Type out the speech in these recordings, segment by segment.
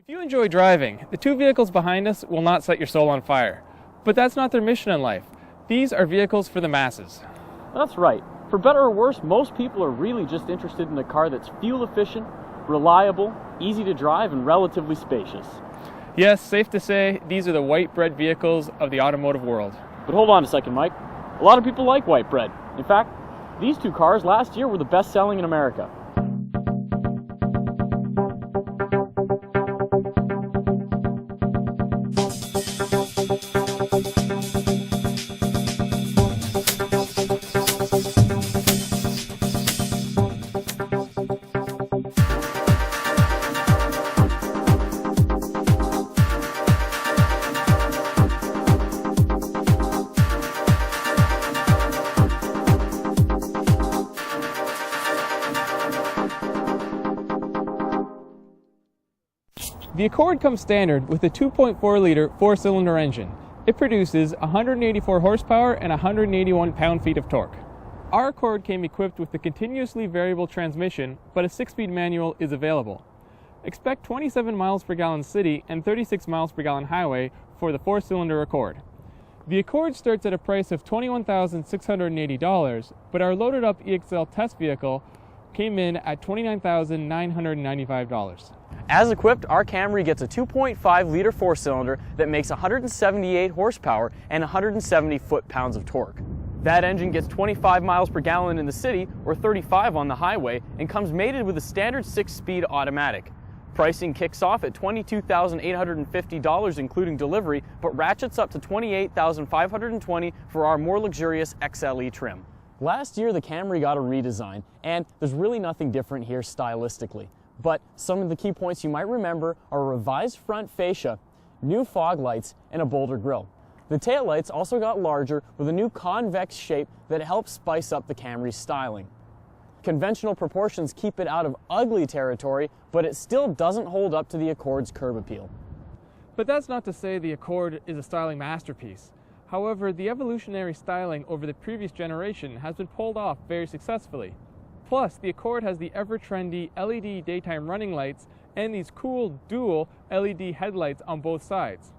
If you enjoy driving, the two vehicles behind us will not set your soul on fire. But that's not their mission in life. These are vehicles for the masses. That's right. For better or worse, most people are really just interested in a car that's fuel efficient, reliable, easy to drive, and relatively spacious. Yes, safe to say, these are the white bread vehicles of the automotive world. But hold on a second, Mike. A lot of people like white bread. In fact, these two cars last year were the best selling in America. The Accord comes standard with a 2.4-liter four-cylinder engine. It produces 184 horsepower and 181 pound-feet of torque. Our Accord came equipped with a continuously variable transmission, but a 6-speed manual is available. Expect 27 miles per gallon city and 36 miles per gallon highway for the four-cylinder Accord. The Accord starts at a price of $21,680, but our loaded-up EXL test vehicle came in at $29,995. As equipped, our Camry gets a 2.5-liter four-cylinder that makes 178 horsepower and 170 foot-pounds of torque. That engine gets 25 miles per gallon in the city or 35 on the highway and comes mated with a standard 6-speed automatic. Pricing kicks off at $22,850 including delivery, but ratchets up to $28,520 for our more luxurious XLE trim. Last year, the Camry got a redesign, and there's really nothing different here stylistically. But some of the key points you might remember are a revised front fascia, new fog lights, and a bolder grille. The taillights also got larger with a new convex shape that helps spice up the Camry's styling. Conventional proportions keep it out of ugly territory, but it still doesn't hold up to the Accord's curb appeal. But that's not to say the Accord is a styling masterpiece. However, the evolutionary styling over the previous generation has been pulled off very successfully. Plus, the Accord has the ever-trendy LED daytime running lights and these cool dual LED headlights on both sides.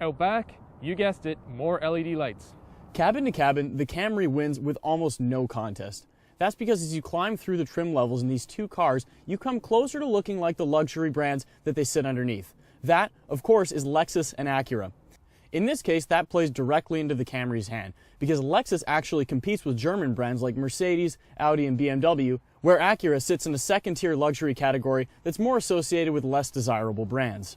Out back, you guessed it, more LED lights. Cabin to cabin, the Camry wins with almost no contest. That's because as you climb through the trim levels in these two cars, you come closer to looking like the luxury brands that they sit underneath. That, of course, is Lexus and Acura. In this case, that plays directly into the Camry's hand, because Lexus actually competes with German brands like Mercedes, Audi, and BMW, where Acura sits in a second-tier luxury category that's more associated with less desirable brands.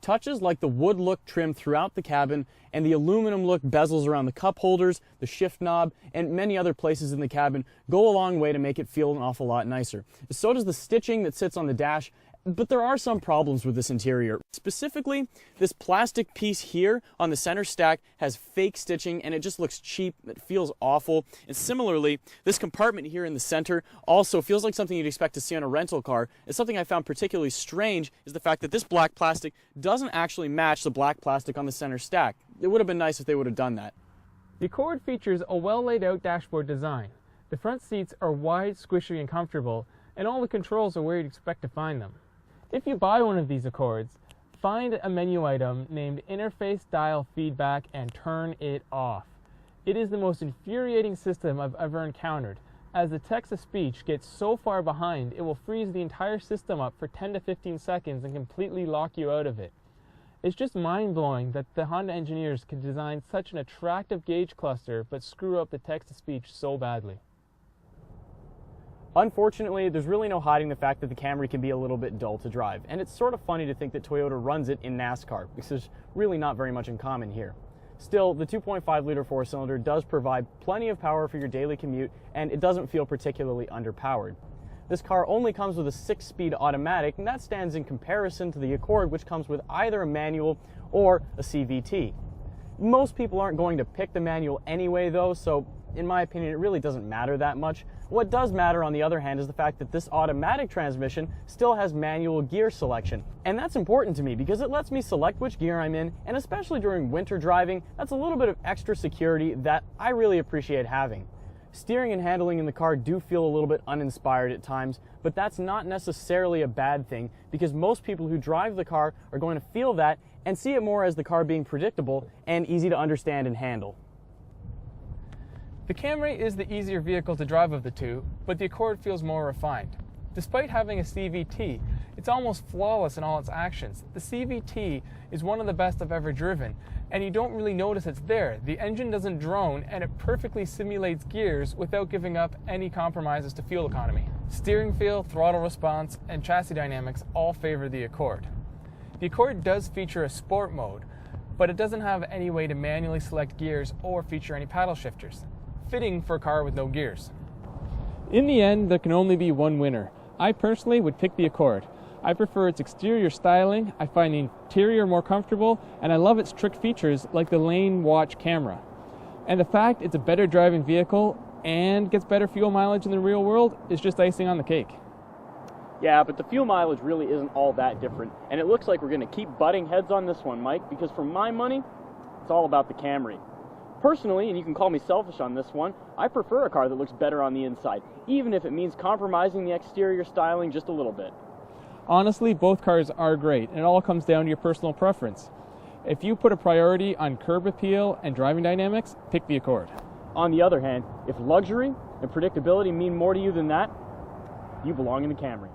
Touches like the wood look trim throughout the cabin and the aluminum look bezels around the cup holders, the shift knob, and many other places in the cabin go a long way to make it feel an awful lot nicer. So does the stitching that sits on the dash. But there are some problems with this interior. Specifically, this plastic piece here on the center stack has fake stitching and it just looks cheap. It feels awful. And similarly, this compartment here in the center also feels like something you'd expect to see on a rental car. And something I found particularly strange is the fact that this black plastic doesn't actually match the black plastic on the center stack. It would have been nice if they would have done that. The Accord features a well laid out dashboard design. The front seats are wide, squishy, and comfortable, and all the controls are where you'd expect to find them. If you buy one of these Accords, find a menu item named Interface Dial Feedback and turn it off. It is the most infuriating system I've ever encountered. As the text-to-speech gets so far behind, it will freeze the entire system up for 10 to 15 seconds and completely lock you out of it. It's just mind-blowing that the Honda engineers could design such an attractive gauge cluster but screw up the text-to-speech so badly. Unfortunately, there's really no hiding the fact that the Camry can be a little bit dull to drive, and it's sort of funny to think that Toyota runs it in NASCAR, because there's really not very much in common here. Still, the 2.5-liter four-cylinder does provide plenty of power for your daily commute, and it doesn't feel particularly underpowered. This car only comes with a 6-speed automatic, and that stands in comparison to the Accord, which comes with either a manual or a CVT. Most people aren't going to pick the manual anyway, though, so in my opinion, it really doesn't matter that much. What does matter, on the other hand, is the fact that this automatic transmission still has manual gear selection. And that's important to me because it lets me select which gear I'm in, and especially during winter driving, that's a little bit of extra security that I really appreciate having. Steering and handling in the car do feel a little bit uninspired at times, but that's not necessarily a bad thing because most people who drive the car are going to feel that and see it more as the car being predictable and easy to understand and handle. The Camry is the easier vehicle to drive of the two, but the Accord feels more refined. Despite having a CVT, it's almost flawless in all its actions. The CVT is one of the best I've ever driven, and you don't really notice it's there. The engine doesn't drone, and it perfectly simulates gears without giving up any compromises to fuel economy. Steering feel, throttle response, and chassis dynamics all favor the Accord. The Accord does feature a sport mode, but it doesn't have any way to manually select gears or feature any paddle shifters, fitting for a car with no gears. In the end, there can only be one winner. I personally would pick the Accord. I prefer its exterior styling, I find the interior more comfortable, and I love its trick features like the lane watch camera. And the fact it's a better driving vehicle and gets better fuel mileage in the real world is just icing on the cake. Yeah, but the fuel mileage really isn't all that different, and it looks like we're going to keep butting heads on this one, Mike, because for my money, it's all about the Camry. Personally, and you can call me selfish on this one, I prefer a car that looks better on the inside, even if it means compromising the exterior styling just a little bit. Honestly, both cars are great, and it all comes down to your personal preference. If you put a priority on curb appeal and driving dynamics, pick the Accord. On the other hand, if luxury and predictability mean more to you than that, you belong in the Camry.